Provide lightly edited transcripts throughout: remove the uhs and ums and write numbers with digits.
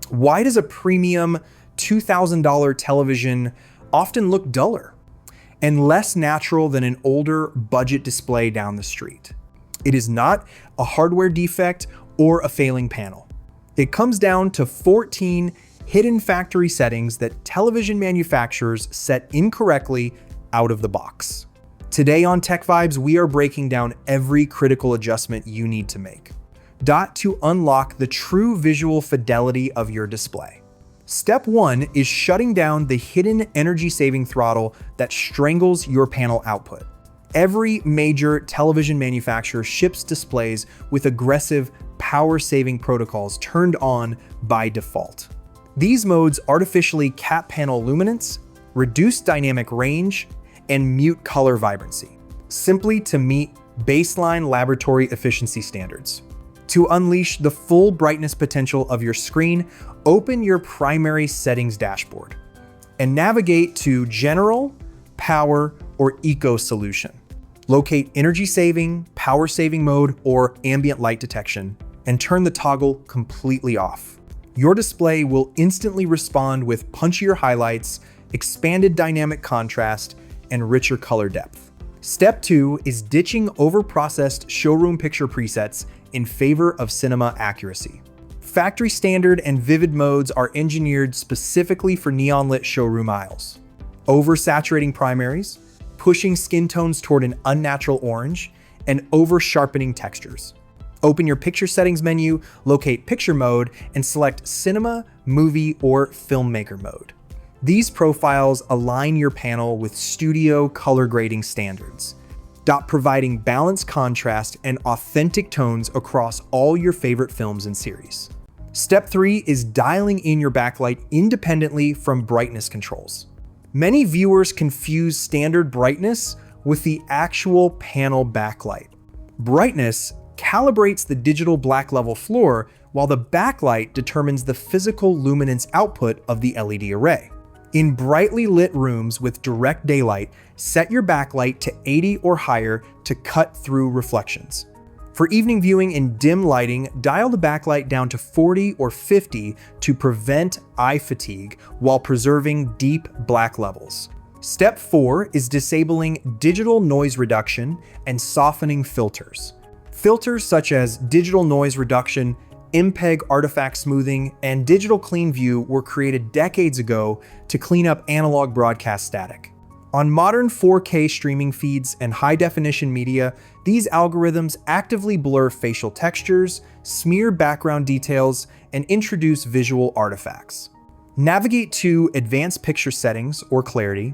Why does a premium $2,000 television often look duller and less natural than an older budget display down the street? It is not a hardware defect or a failing panel. It comes down to 14 hidden factory settings that television manufacturers set incorrectly out of the box. Today on TechVibes, we are breaking down every critical adjustment you need to make to unlock the true visual fidelity of your display. Step 1 is shutting down the hidden energy-saving throttle that strangles your panel output. Every major television manufacturer ships displays with aggressive power-saving protocols turned on by default. These modes artificially cap panel luminance, reduce dynamic range, and mute color vibrancy, simply to meet baseline laboratory efficiency standards. To unleash the full brightness potential of your screen, open your primary settings dashboard and navigate to General, Power, or Eco Solution. Locate Energy Saving, Power Saving Mode, or Ambient Light Detection, and turn the toggle completely off. Your display will instantly respond with punchier highlights, expanded dynamic contrast, and richer color depth. Step 2 is ditching overprocessed showroom picture presets in favor of cinema accuracy. Factory standard and vivid modes are engineered specifically for neon-lit showroom aisles. Oversaturating primaries, pushing skin tones toward an unnatural orange, and over-sharpening textures. Open your picture settings menu, locate Picture Mode, and select Cinema, Movie, or Filmmaker Mode. These profiles align your panel with studio color grading standards, providing balanced contrast and authentic tones across all your favorite films and series. Step 3 is dialing in your backlight independently from brightness controls. Many viewers confuse standard brightness with the actual panel backlight. Brightness calibrates the digital black level floor, while the backlight determines the physical luminance output of the LED array. In brightly lit rooms with direct daylight, set your backlight to 80 or higher to cut through reflections. For evening viewing in dim lighting, dial the backlight down to 40 or 50 to prevent eye fatigue while preserving deep black levels. Step 4 is disabling digital noise reduction and softening filters. Filters such as digital noise reduction, MPEG artifact smoothing, and digital clean view were created decades ago to clean up analog broadcast static. On modern 4K streaming feeds and high-definition media, these algorithms actively blur facial textures, smear background details, and introduce visual artifacts. Navigate to Advanced Picture Settings or Clarity,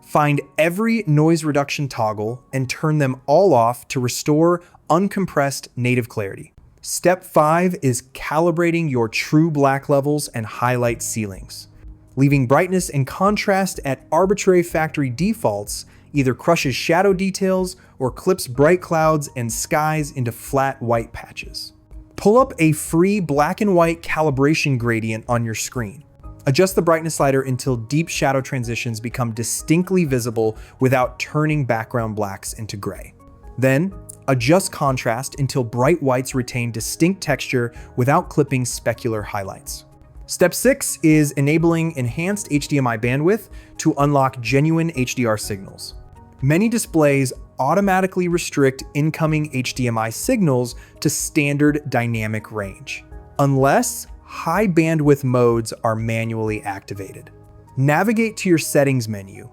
find every noise reduction toggle, and turn them all off to restore uncompressed native clarity. Step 5 is calibrating your true black levels and highlight ceilings. Leaving brightness and contrast at arbitrary factory defaults either crushes shadow details or clips bright clouds and skies into flat white patches. Pull up a free black and white calibration gradient on your screen. Adjust the brightness slider until deep shadow transitions become distinctly visible without turning background blacks into gray. Then, adjust contrast until bright whites retain distinct texture without clipping specular highlights. Step 6 is enabling enhanced HDMI bandwidth to unlock genuine HDR signals. Many displays automatically restrict incoming HDMI signals to standard dynamic range, unless high bandwidth modes are manually activated. Navigate to your settings menu,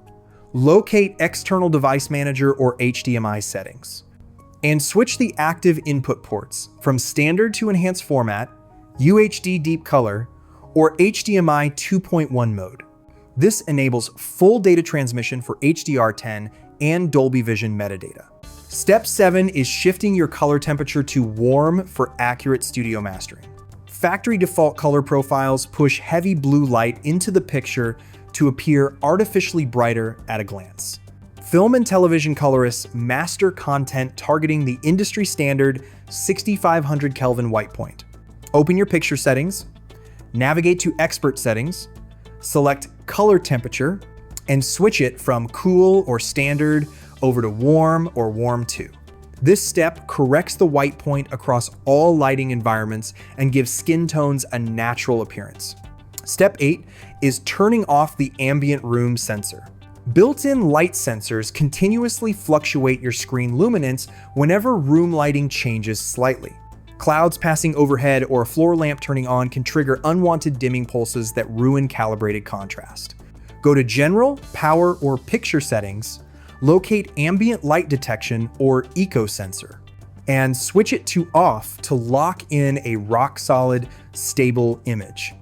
locate External Device Manager or HDMI settings, and switch the active input ports from standard to enhanced format, UHD deep color, or HDMI 2.1 mode. This enables full data transmission for HDR10 and Dolby Vision metadata. Step 7 is shifting your color temperature to warm for accurate studio mastering. Factory default color profiles push heavy blue light into the picture to appear artificially brighter at a glance. Film and television colorists master content targeting the industry standard 6500 Kelvin white point. Open your picture settings, navigate to expert settings, select color temperature, and switch it from cool or standard over to warm or warm 2. This step corrects the white point across all lighting environments and gives skin tones a natural appearance. Step 8 is turning off the ambient room sensor. Built-in light sensors continuously fluctuate your screen luminance whenever room lighting changes slightly. Clouds passing overhead or a floor lamp turning on can trigger unwanted dimming pulses that ruin calibrated contrast. Go to General, Power, or Picture settings, locate Ambient Light Detection or Eco Sensor, and switch it to off to lock in a rock-solid, stable image.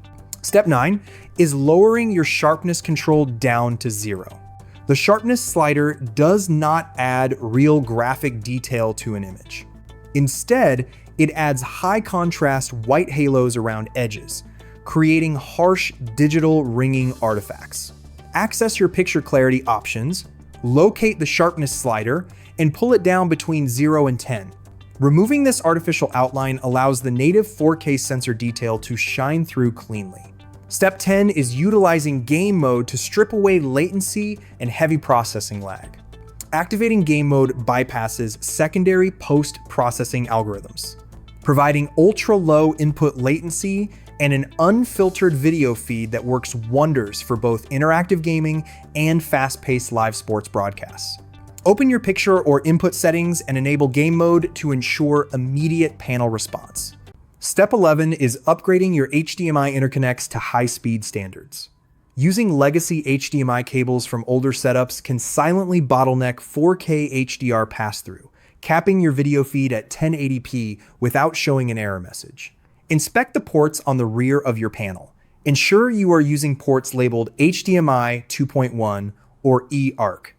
Step 9 is lowering your sharpness control down to 0. The sharpness slider does not add real graphic detail to an image. Instead, it adds high-contrast white halos around edges, creating harsh digital ringing artifacts. Access your picture clarity options, locate the sharpness slider, and pull it down between 0 and 10. Removing this artificial outline allows the native 4K sensor detail to shine through cleanly. Step 10 is utilizing game mode to strip away latency and heavy processing lag. Activating game mode bypasses secondary post-processing algorithms, providing ultra-low input latency and an unfiltered video feed that works wonders for both interactive gaming and fast-paced live sports broadcasts. Open your picture or input settings and enable game mode to ensure immediate panel response. Step 11 is upgrading your HDMI interconnects to high-speed standards. Using legacy HDMI cables from older setups can silently bottleneck 4K HDR pass-through, capping your video feed at 1080p without showing an error message. Inspect the ports on the rear of your panel. Ensure you are using ports labeled HDMI 2.1 or eARC,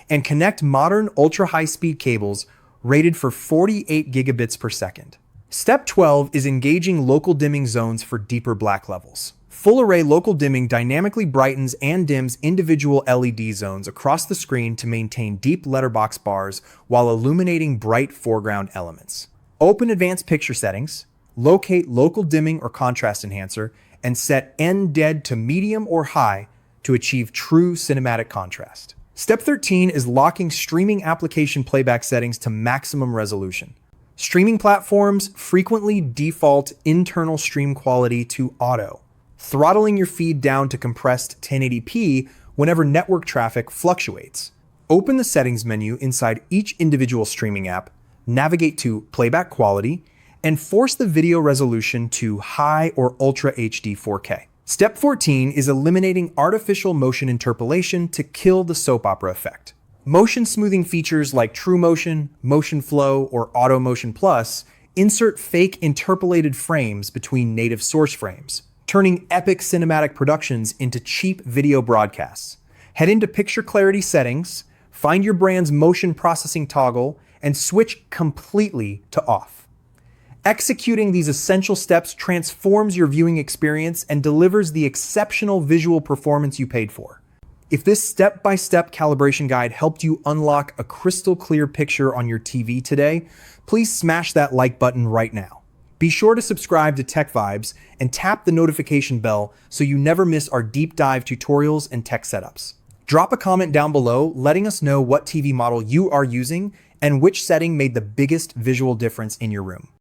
and connect modern ultra-high-speed cables rated for 48 gigabits per second. Step 12 is engaging local dimming zones for deeper black levels. Full array local dimming dynamically brightens and dims individual LED zones across the screen to maintain deep letterbox bars while illuminating bright foreground elements. Open advanced picture settings, locate local dimming or contrast enhancer, and set N-Dead to medium or high to achieve true cinematic contrast. Step 13 is locking streaming application playback settings to maximum resolution. Streaming platforms frequently default internal stream quality to auto, throttling your feed down to compressed 1080p whenever network traffic fluctuates. Open the settings menu inside each individual streaming app, navigate to Playback Quality, and force the video resolution to High or Ultra HD 4K. Step 14 is eliminating artificial motion interpolation to kill the soap opera effect. Motion smoothing features like True Motion, Motion Flow, or Auto Motion Plus insert fake interpolated frames between native source frames, turning epic cinematic productions into cheap video broadcasts. Head into Picture Clarity settings, find your brand's motion processing toggle, and switch completely to off. Executing these essential steps transforms your viewing experience and delivers the exceptional visual performance you paid for. If this step-by-step calibration guide helped you unlock a crystal clear picture on your TV today, please smash that like button right now. Be sure to subscribe to TechVibes and tap the notification bell so you never miss our deep dive tutorials and tech setups. Drop a comment down below letting us know what TV model you are using and which setting made the biggest visual difference in your room.